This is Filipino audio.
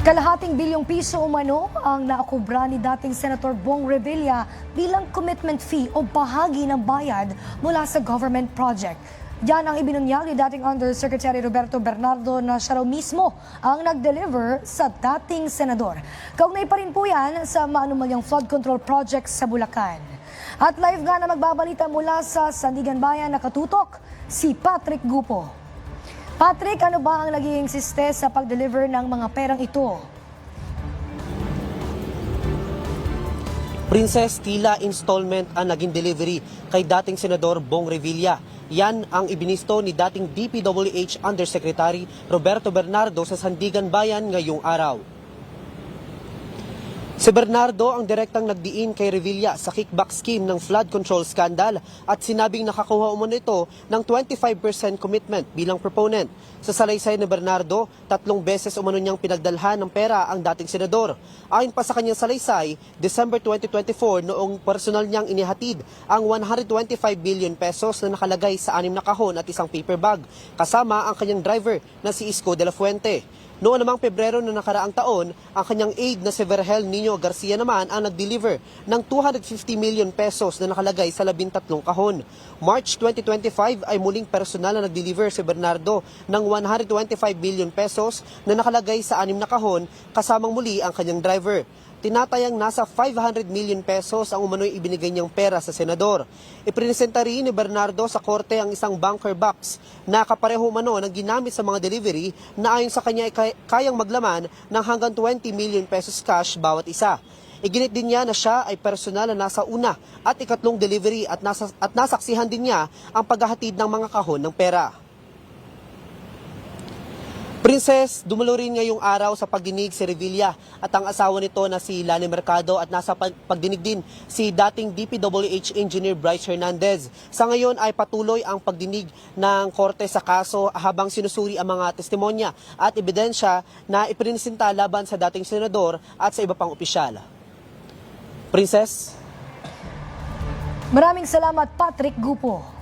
Kalahating bilyong piso umano ang naakubra ni dating Senator Bong Revilla bilang commitment fee o bahagi ng bayad mula sa government project. Yan ang ibinunyag ni dating Undersecretary Roberto Bernardo na siya raw mismo ang nag-deliver sa dating senador. Kaugnay pa rin po yan sa maanumalyang flood control project sa Bulacan. At live nga na magbabalita mula sa Sandigan Bayan, nakatutok si Patrick Gupo. Patrick, ano ba ang naging siste sa pag-deliver ng mga perang ito? Princess, tila installment ang naging delivery kay dating Senador Bong Revilla. Yan ang ibinisto ni dating DPWH Undersecretary Roberto Bernardo sa Sandigan Bayan ngayong araw. Si Bernardo ang direktang nagdiin kay Revilla sa kickback scheme ng flood control scandal at sinabing nakakuha umano ito ng 25% commitment bilang proponent. Sa salaysay ni Bernardo, 3 beses umano niyang pinagdalhan ng pera ang dating senador. Ayon pa sa kanyang salaysay, December 2024 noong personal niyang inihatid ang 125 billion pesos na nakalagay sa 6 na kahon at isang paper bag, kasama ang kanyang driver na si Isko de la Fuente. Noong namang Pebrero na nakaraang taon, ang kanyang aide na si Vergel Nino Garcia naman ang nag-deliver ng 250 million pesos na nakalagay sa 13 kahon. March 2025 ay muling personal na nag-deliver si Bernardo ng 125 billion pesos na nakalagay sa 6 na kahon kasamang muli ang kanyang driver. Tinatayang nasa 500 million pesos ang umano'y ibinigay niyang pera sa senador. Iprinesenta rin ni Bernardo sa korte ang isang bunker box na kapareho umano ng ginamit sa mga delivery na ayon sa kanya ay kayang maglaman ng hanggang 20 million pesos cash bawat isa. Iginit din niya na siya ay personal na nasa una at ikatlong delivery at nasaksihan din niya ang paghahatid ng mga kahon ng pera. Princess, dumalo rin ngayong araw sa pagdinig si Revilla at ang asawa nito na si Lani Mercado at nasa pagdinig din si dating DPWH Engineer Bryce Hernandez. Sa ngayon ay patuloy ang pagdinig ng korte sa kaso habang sinusuri ang mga testimonya at ebidensya na iprinisenta laban sa dating senador at sa iba pang opisyal. Princess? Maraming salamat, Patrick Gupo.